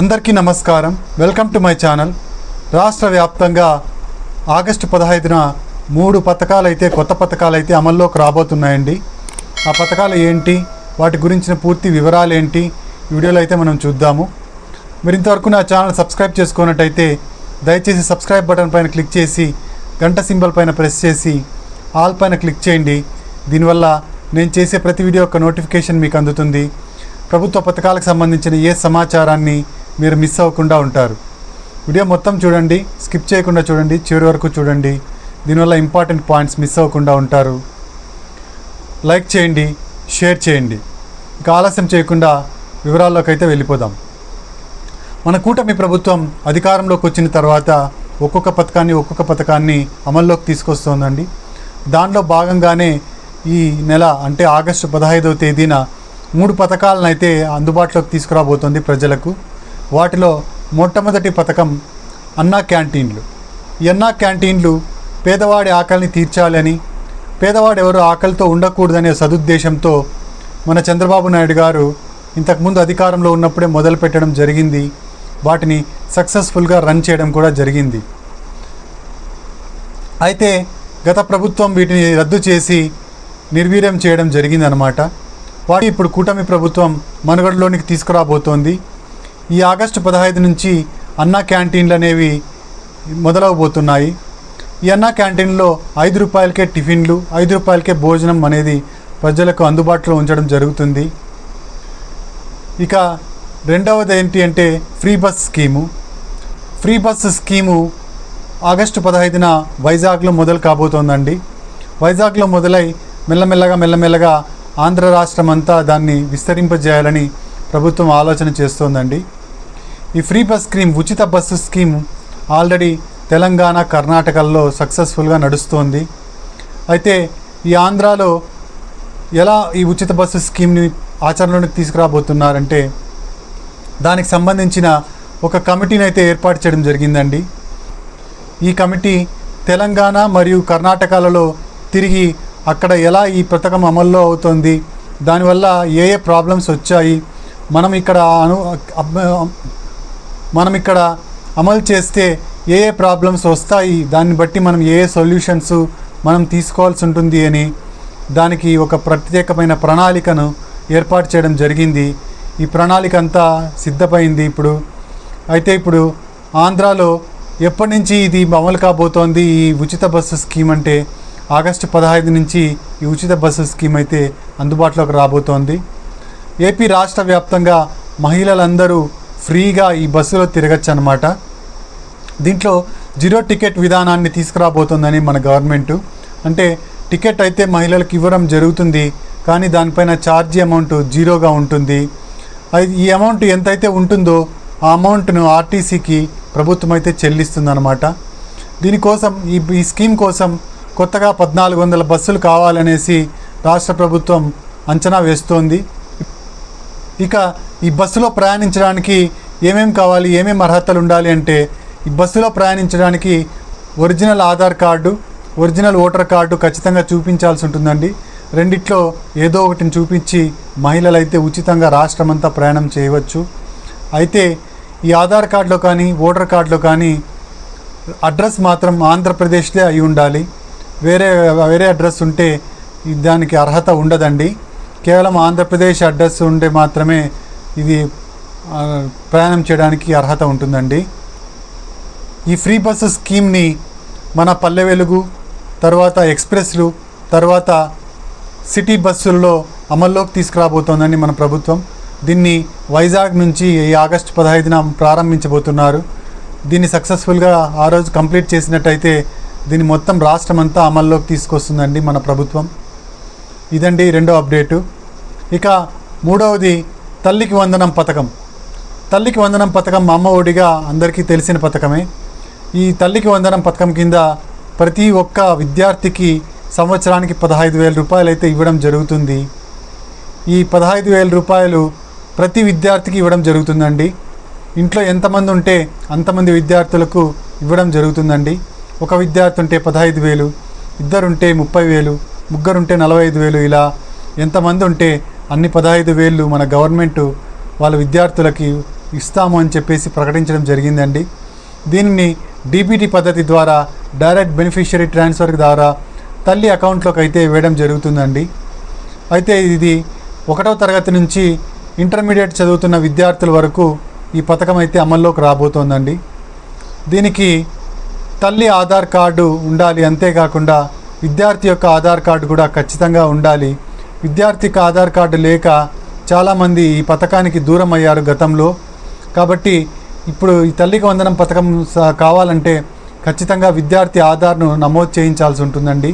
అందరికీ నమస్కారం. Welcome to my channel. రాష్ట్ర వ్యాప్తంగా ఆగస్టు 15న 3 పథకాలైతే కొత్త పథకాలైతే అమల్లోకి రాబోతున్నాయండి. ఆ పథకాలు ఏంటి, వాటి గురించిన పూర్తి వివరాలు ఏంటి ఈ వీడియోలో అయితే మనం చూద్దాము. మీరు ఇంతవరకు నా ఛానల్ సబ్స్క్రైబ్ చేసుకున్నట్టయితే దయచేసి సబ్స్క్రైబ్ బటన్ పైన క్లిక్ చేసి గంట సింబల్ పైన ప్రెస్ చేసి ఆల్ పైన క్లిక్ చేయండి. దీనివల్ల నేను చేసే ప్రతి వీడియో యొక్క నోటిఫికేషన్ మీకు అందుతుంది. ప్రభుత్వ పథకాలకు సంబంధించిన ఏ సమాచారాన్ని మీరు మిస్ అవ్వకుండా ఉంటారు. వీడియో మొత్తం చూడండి, స్కిప్ చేయకుండా చూడండి, చివరి వరకు చూడండి. దీనివల్ల ఇంపార్టెంట్ పాయింట్స్ మిస్ అవ్వకుండా ఉంటారు. లైక్ చేయండి, షేర్ చేయండి. ఇక ఆలస్యం చేయకుండా వివరాల్లోకి అయితే వెళ్ళిపోదాం. మన కూటమి ప్రభుత్వం అధికారంలోకి వచ్చిన తర్వాత ఒక్కొక్క పథకాన్ని అమల్లోకి తీసుకొస్తోందండి. దానిలో భాగంగానే ఈ నెల అంటే ఆగస్టు 15వ తేదీన 3 పథకాలను అయితే అందుబాటులోకి తీసుకురాబోతోంది ప్రజలకు. వాటిలో మొట్టమొదటి పథకం అన్నా క్యాంటీన్లు. ఈ అన్నా క్యాంటీన్లు పేదవాడి ఆకలిని తీర్చాలని, పేదవాడు ఎవరు ఆకలితో ఉండకూడదనే సదుద్దేశంతో మన చంద్రబాబు నాయుడు గారు ఇంతకుముందు అధికారంలో ఉన్నప్పుడే మొదలు పెట్టడం జరిగింది. వాటిని సక్సెస్ఫుల్గా రన్ చేయడం కూడా జరిగింది. అయితే గత ప్రభుత్వం వీటిని రద్దు చేసి నిర్వీర్యం చేయడం జరిగిందనమాట. వాటి ఇప్పుడు కూటమి ప్రభుత్వం మనుగడలోనికి తీసుకురాబోతోంది. ఈ ఆగస్టు 15 నుంచి అన్నా క్యాంటీన్లు అనేవి మొదలవబోతున్నాయి. ఈ అన్నా క్యాంటీన్లో 5 రూపాయలకే టిఫిన్లు, 5 రూపాయలకే భోజనం అనేది ప్రజలకు అందుబాటులో ఉంచడం జరుగుతుంది. ఇక రెండవది ఏంటి అంటే free bus scheme. Free bus scheme August 15న వైజాగ్లో మొదలు కాబోతోందండి. వైజాగ్లో మొదలై మెల్లమెల్లగా ఆంధ్ర రాష్ట్రం అంతా దాన్ని విస్తరింపజేయాలని ప్రభుత్వం ఆలోచన చేస్తోందండి. ఈ ఫ్రీ బస్ స్కీమ్, ఉచిత బస్సు స్కీమ్ ఆల్రెడీ తెలంగాణ, కర్ణాటకల్లో సక్సెస్ఫుల్గా నడుస్తోంది. అయితే ఈ ఆంధ్రాలో ఎలా ఈ ఉచిత బస్సు స్కీమ్ని ఆచరణలోకి తీసుకురాబోతున్నారంటే దానికి సంబంధించిన ఒక కమిటీని అయితే ఏర్పాటు చేయడం జరిగిందండి. ఈ కమిటీ తెలంగాణ మరియు కర్ణాటకలలో తిరిగి అక్కడ ఎలా ఈ పథకం అమల్లో అవుతుంది, దానివల్ల ఏ ప్రాబ్లమ్స్ వచ్చాయి, మనం ఇక్కడ అమలు చేస్తే ఏ ప్రాబ్లమ్స్ వస్తాయి, దాన్ని బట్టి మనం ఏ సొల్యూషన్స్ మనం తీసుకోవాల్సి ఉంటుంది అని దానికి ఒక ప్రత్యేకమైన ప్రణాళికను ఏర్పాటు చేయడం జరిగింది. ఈ ప్రణాళిక అంతా సిద్ధమైంది ఇప్పుడు. అయితే ఇప్పుడు ఆంధ్రాలో ఎప్పటి నుంచి ఇది అమలు కాబోతోంది ఈ ఉచిత బస్సు స్కీమ్ అంటే ఆగస్టు 15 నుంచి ఈ ఉచిత బస్సు స్కీమ్ అయితే అందుబాటులోకి రాబోతోంది. ఏపీ రాష్ట్ర వ్యాప్తంగా మహిళలందరూ ఫ్రీగా ఈ బస్సులో తిరగచ్చు అన్నమాట. దీంట్లో 0 టికెట్ విధానాన్ని తీసుకురాబోతోందని మన గవర్నమెంటు. అంటే టికెట్ అయితే మహిళలకు ఇవ్వడం జరుగుతుంది, కానీ దానిపైన ఛార్జీ అమౌంట్ 0గా ఉంటుంది. ఈ అమౌంట్ ఎంతైతే ఉంటుందో ఆ అమౌంట్ను ఆర్టీసీకి ప్రభుత్వం అయితే చెల్లిస్తుందన్నమాట. దీనికోసం ఈ స్కీమ్ కోసం కొత్తగా 1400 బస్సులు కావాలనేసి రాష్ట్ర ప్రభుత్వం అంచనా వేస్తోంది. ఇక ఈ బస్సులో ప్రయాణించడానికి ఏమేమి కావాలి, ఏమేమి అర్హతలు ఉండాలి అంటే ఈ బస్సులో ప్రయాణించడానికి original Aadhaar card, original voter card ఖచ్చితంగా చూపించాల్సి ఉంటుందండి. రెండిట్లో ఏదో ఒకటిని చూపించి మహిళలైతే ఉచితంగా రాష్ట్రమంతా ప్రయాణం చేయవచ్చు. అయితే ఈ ఆధార్ కార్డులో కానీ ఓటర్ కార్డులో కానీ అడ్రస్ మాత్రం ఆంధ్రప్రదేశ్దే అయి ఉండాలి. వేరే అడ్రస్ ఉంటే దానికి అర్హత ఉండదండి. కేవలం ఆంధ్రప్రదేశ్ అడ్రస్ ఉంటే మాత్రమే ఇది ప్రయాణం చేయడానికి అర్హత ఉంటుందండి. ఈ ఫ్రీ బస్సు స్కీమ్ని మన పల్లె వెలుగు, తర్వాత ఎక్స్ప్రెస్లు, తర్వాత సిటీ బస్సుల్లో అమల్లోకి తీసుకురాబోతోందండి మన ప్రభుత్వం. దీన్ని వైజాగ్ నుంచి ఈ ఆగస్టు 15న ప్రారంభించబోతున్నారు. దీన్ని సక్సెస్ఫుల్గా ఆ రోజు కంప్లీట్ చేసినట్టయితే దీన్ని మొత్తం రాష్ట్రం అంతా అమల్లోకి తీసుకొస్తుందండి మన ప్రభుత్వం. ఇదండి రెండో అప్డేటు. ఇక మూడవది తల్లికి వందనం పథకం. తల్లికి వందనం పథకం అమ్మ ఒడిగా అందరికీ తెలిసిన పథకమే. ఈ తల్లికి వందనం పథకం కింద ప్రతి ఒక్క విద్యార్థికి సంవత్సరానికి 15,000 రూపాయలు అయితే ఇవ్వడం జరుగుతుంది. ఈ 15,000 రూపాయలు ప్రతి విద్యార్థికి ఇవ్వడం జరుగుతుందండి. ఇంట్లో ఎంతమంది ఉంటే అంతమంది విద్యార్థులకు ఇవ్వడం జరుగుతుందండి. ఒక విద్యార్థి ఉంటే 15,000, ఇద్దరుంటే 30,000, ముగ్గురుంటే 45,000, ఇలా ఎంతమంది ఉంటే అన్ని 15,000 మన గవర్నమెంటు వాళ్ళ విద్యార్థులకి ఇస్తాము అని చెప్పేసి ప్రకటించడం జరిగిందండి. దీనిని డీబీటీ పద్ధతి ద్వారా డైరెక్ట్ బెనిఫిషియరీ ట్రాన్స్ఫర్ ద్వారా తల్లి అకౌంట్లోకి అయితే వేయడం జరుగుతుందండి. అయితే ఇది 1వ తరగతి నుంచి ఇంటర్మీడియట్ చదువుతున్న విద్యార్థుల వరకు ఈ పథకం అయితే అమల్లోకి రాబోతోందండి. దీనికి తల్లి ఆధార్ కార్డు ఉండాలి, అంతేకాకుండా విద్యార్థి యొక్క ఆధార్ కార్డు కూడా ఖచ్చితంగా ఉండాలి. విద్యార్థికి ఆధార్ కార్డు లేక చాలామంది ఈ పథకానికి దూరం అయ్యారు గతంలో. కాబట్టి ఇప్పుడు ఈ తల్లికి వందనం పథకం కావాలంటే ఖచ్చితంగా విద్యార్థి ఆధార్ను నమోదు చేయించాల్సి ఉంటుందండి.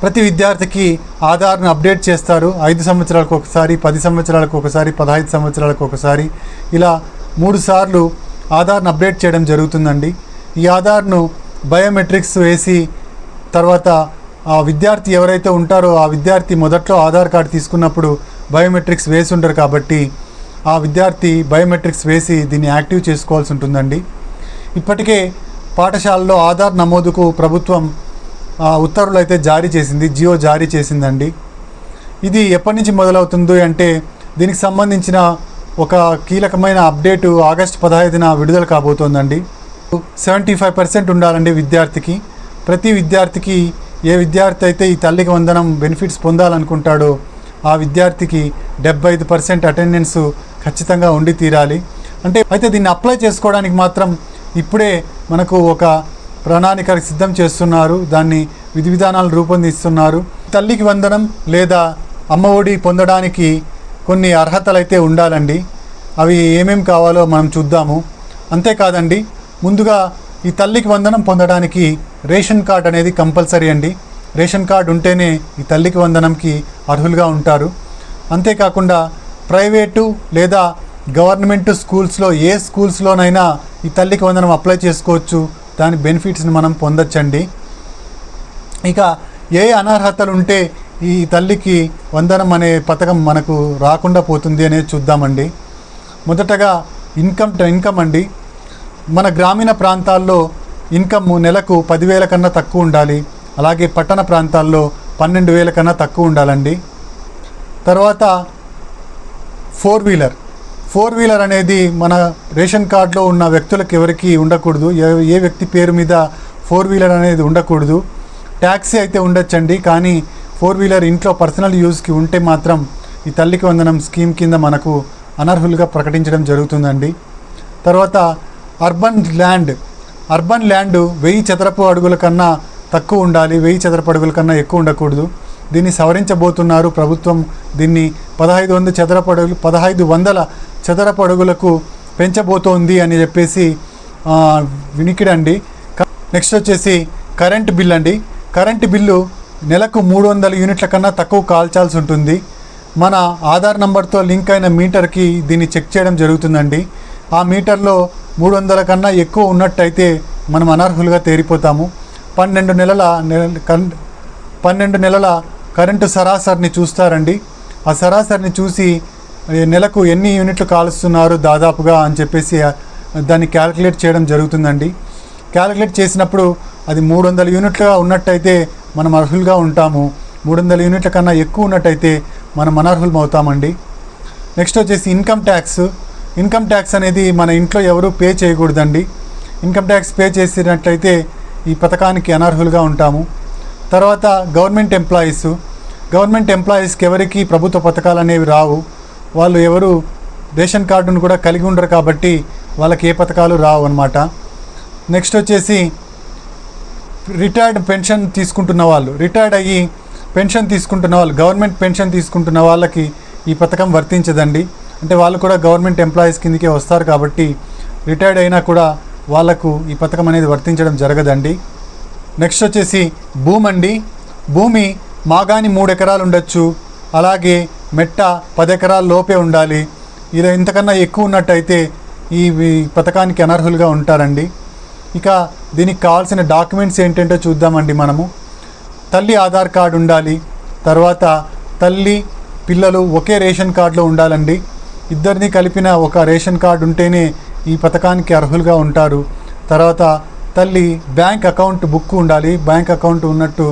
ప్రతి విద్యార్థికి ఆధార్ను అప్డేట్ చేస్తారు. 5 సంవత్సరాలకు ఒకసారి, 10 సంవత్సరాలకు ఒకసారి, 15 సంవత్సరాలకు ఒకసారి, ఇలా 3 సార్లు ఆధార్ను అప్డేట్ చేయడం జరుగుతుందండి. ఈ ఆధార్ను బయోమెట్రిక్స్ వేసి తర్వాత ఆ విద్యార్థి ఎవరైతే ఉంటారో ఆ విద్యార్థి మొదట్లో ఆధార్ కార్డు తీసుకున్నప్పుడు బయోమెట్రిక్స్ వేసి ఉంటారు కాబట్టి ఆ విద్యార్థి బయోమెట్రిక్స్ వేసి దీన్ని యాక్టివ్ చేసుకోవాల్సి ఉంటుందండి. ఇప్పటికే పాఠశాలలో ఆధార్ నమోదుకు ప్రభుత్వం ఉత్తర్వులు అయితే జారీ చేసింది, జియో జారీ చేసిందండి. ఇది ఎప్పటి నుంచి మొదలవుతుంది అంటే దీనికి సంబంధించిన ఒక కీలకమైన అప్డేటు ఆగస్టు 15న విడుదల కాబోతోందండి. 75% ఉండాలండి విద్యార్థికి. ప్రతి విద్యార్థికి ఏ విద్యార్థి అయితే ఈ తల్లికి వందనం బెనిఫిట్స్ పొందాలనుకుంటాడో ఆ విద్యార్థికి 75% అటెండెన్స్ ఖచ్చితంగా ఉండి తీరాలి. అయితే దీన్ని అప్లై చేసుకోవడానికి మాత్రం ఇప్పుడే మనకు ఒక ప్రణాళిక సిద్ధం చేస్తున్నారు, దాన్ని విధి విధానాలు రూపొందిస్తున్నారు. తల్లికి వందనం లేదా అమ్మ ఒడి పొందడానికి కొన్ని అర్హతలు అయితే ఉండాలండి. అవి ఏమేమి కావాలో మనం చూద్దాము. అంతేకాదండి, ముందుగా ఈ తల్లికి వందనం పొందడానికి రేషన్ కార్డ్ అనేది కంపల్సరీ అండి. రేషన్ కార్డు ఉంటేనే ఈ తల్లికి వందనంకి అర్హులుగా ఉంటారు. అంతేకాకుండా ప్రైవేటు లేదా గవర్నమెంట్ స్కూల్స్లో ఏ స్కూల్స్లోనైనా ఈ తల్లికి వందనం అప్లై చేసుకోవచ్చు, దాని బెనిఫిట్స్ని మనం పొందొచ్చండి. ఇక ఏ అనర్హతలు ఉంటే ఈ తల్లికి వందనం అనే పథకం మనకు రాకుండా పోతుంది అనేది చూద్దామండి. మొదటగా ఇన్కమ్ అండి. మన గ్రామీణ ప్రాంతాల్లో ఇన్కమ్ నెలకు 10,000 కన్నా తక్కువ ఉండాలి. అలాగే పట్టణ ప్రాంతాల్లో 12,000 కన్నా తక్కువ ఉండాలండి. తర్వాత 4-వీలర్ అనేది మన రేషన్ కార్డులో ఉన్న వ్యక్తులకు ఎవరికి ఉండకూడదు. ఏ వ్యక్తి పేరు మీద 4-వీలర్ అనేది ఉండకూడదు. ట్యాక్సీ అయితే ఉండొచ్చండి, కానీ 4-వీలర్ ఇంట్లో పర్సనల్ యూస్కి ఉంటే మాత్రం ఈ తల్లికి వందనం స్కీమ్ కింద మనకు అనర్హులుగా ప్రకటించడం జరుగుతుందండి. తర్వాత అర్బన్ ల్యాండ్ 1000 చదరపు అడుగుల కన్నా తక్కువ ఉండాలి, 1000 చదరపు అడుగుల కన్నా ఎక్కువ ఉండకూడదు. దీన్ని సవరించబోతున్నారు ప్రభుత్వం. దీన్ని 1500 చదరపు అడుగులకు పెంచబోతోంది అని చెప్పేసి వినికిడండి. నెక్స్ట్ వచ్చేసి కరెంట్ బిల్ అండి. కరెంటు బిల్లు నెలకు 300 యూనిట్ల కన్నా తక్కువ కాల్చాల్సి ఉంటుంది. మన ఆధార్ నంబర్తో లింక్ అయిన మీటర్కి దీన్ని చెక్ చేయడం జరుగుతుందండి. ఆ మీటర్లో 300 కన్నా ఎక్కువ ఉన్నట్టయితే మనం అనర్హులుగా తేలిపోతాము. 12 నెలల కరెంటు సరాసరిని చూస్తారండి. ఆ సరాసరిని చూసి నెలకు ఎన్ని యూనిట్లు కాలుస్తున్నారు దాదాపుగా అని చెప్పేసి దాన్ని క్యాలిక్యులేట్ చేయడం జరుగుతుందండి. క్యాలిక్యులేట్ చేసినప్పుడు అది 300 యూనిట్లుగా ఉన్నట్టయితే మనం అర్హులుగా ఉంటాము. 300 యూనిట్ల కన్నా ఎక్కువ ఉన్నట్టయితే మనం అనర్హులం అవుతామండి. నెక్స్ట్ వచ్చేసి ఇన్కమ్ ట్యాక్స్ అనేది మన ఇంట్లో ఎవరు పే చేయకూడదండి. ఇన్కమ్ ట్యాక్స్ పే చేసినట్లయితే ఈ పథకానికి అనర్హులుగా ఉంటాము. తర్వాత గవర్నమెంట్ ఎంప్లాయీస్కి ఎవరికి ప్రభుత్వ పథకాలు అనేవి రావు. వాళ్ళు ఎవరు రేషన్ కార్డును కూడా కలిగి ఉండరు కాబట్టి వాళ్ళకి ఏ పథకాలు రావు అన్నమాట. నెక్స్ట్ వచ్చేసి రిటైర్డ్ అయ్యి పెన్షన్ తీసుకుంటున్న వాళ్ళు, గవర్నమెంట్ పెన్షన్ తీసుకుంటున్న వాళ్ళకి ఈ పథకం వర్తించదండి. అంటే వాళ్ళు కూడా గవర్నమెంట్ ఎంప్లాయీస్ కిందకే వస్తారు కాబట్టి రిటైర్డ్ అయినా కూడా వాళ్ళకు ఈ పథకం అనేది వర్తించడం జరగదండి. నెక్స్ట్ వచ్చేసి భూమి మాగాని 3 ఎకరాలు ఉండొచ్చు, అలాగే మెట్ట 10 ఎకరాల లోపే ఉండాలి. ఇలా ఇంతకన్నా ఎక్కువ ఉన్నట్టయితే ఈ పథకానికి అనర్హులుగా ఉంటారండి. ఇక దీనికి కావాల్సిన డాక్యుమెంట్స్ ఏంటంటో చూద్దామండి. మనము తల్లి ఆధార్ కార్డు ఉండాలి. తర్వాత తల్లి పిల్లలు ఒకే రేషన్ కార్డులో ఉండాలండి. ఇద్దరిని కలిపిన ఒక రేషన్ కార్డు ఉంటేనే ఈ పథకానికి అర్హులుగా ఉంటారు. తర్వాత తల్లి బ్యాంక్ అకౌంట్ బుక్ ఉండాలి. బ్యాంక్ అకౌంట్ ఉన్నట్టు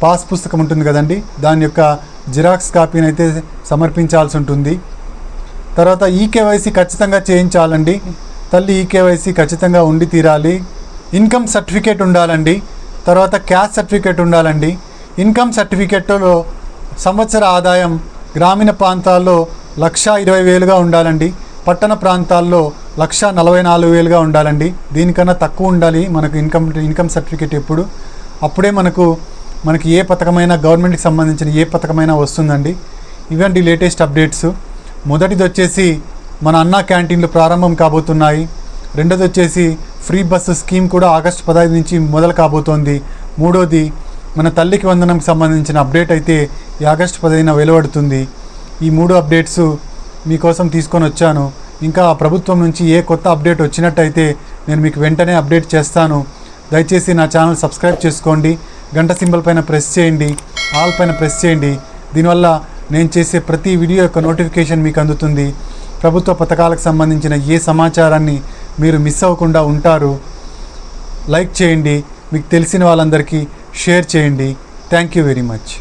పాస్ పుస్తకం ఉంటుంది కదండి, దాని యొక్క జిరాక్స్ కాపీని అయితే సమర్పించాల్సి ఉంటుంది. తర్వాత ఈకేవైసీ ఖచ్చితంగా చేయించాలండి. తల్లి ఈకేవైసీ ఖచ్చితంగా ఉండి తీరాలి. ఇన్కమ్ సర్టిఫికేట్ ఉండాలండి. తర్వాత క్యాస్ట్ సర్టిఫికేట్ ఉండాలండి. ఇన్కమ్ సర్టిఫికేట్లో సంవత్సర ఆదాయం గ్రామీణ ప్రాంతాల్లో 1,20,000గా ఉండాలండి. పట్టణ ప్రాంతాల్లో 1,44,000గా ఉండాలండి. దీనికన్నా తక్కువ ఉండాలి మనకు ఇన్కమ్ సర్టిఫికేట్ ఎప్పుడు. అప్పుడే మనకి ఏ పథకమైనా గవర్నమెంట్కి సంబంధించిన ఏ పథకమైనా వస్తుందండి. ఇవంటి లేటెస్ట్ అప్డేట్స్. మొదటిది వచ్చేసి మన అన్నా క్యాంటీన్లు ప్రారంభం కాబోతున్నాయి. రెండోది వచ్చేసి ఫ్రీ బస్సు స్కీమ్ కూడా ఆగస్టు 15 నుంచి మొదలు కాబోతోంది. మూడోది మన తల్లికి వందనంకి సంబంధించిన అప్డేట్ అయితే ఈ ఆగస్టు 15న వెలువడుతుంది. ఈ 3 అప్డేట్స్ మీకోసం తీసుకొని వచ్చాను. ఇంకా ప్రభుత్వం నుంచి ఏ కొత్త అప్డేట్ వచ్చినట్టయితే నేను మీకు వెంటనే అప్డేట్ చేస్తాను. దయచేసి నా ఛానల్ సబ్స్క్రైబ్ చేసుకోండి. గంట సింబల్ పైన ప్రెస్ చేయండి. ఆల్ పైన ప్రెస్ చేయండి. దీనివల్ల నేను చేసే ప్రతి వీడియో యొక్క నోటిఫికేషన్ మీకు అందుతుంది. ప్రభుత్వ పథకాలకు సంబంధించిన ఏ సమాచారాన్ని మీరు మిస్ అవ్వకుండా ఉంటారు. లైక్ చేయండి. మీకు తెలిసిన వాళ్ళందరికీ షేర్ చేయండి. Thank you very much.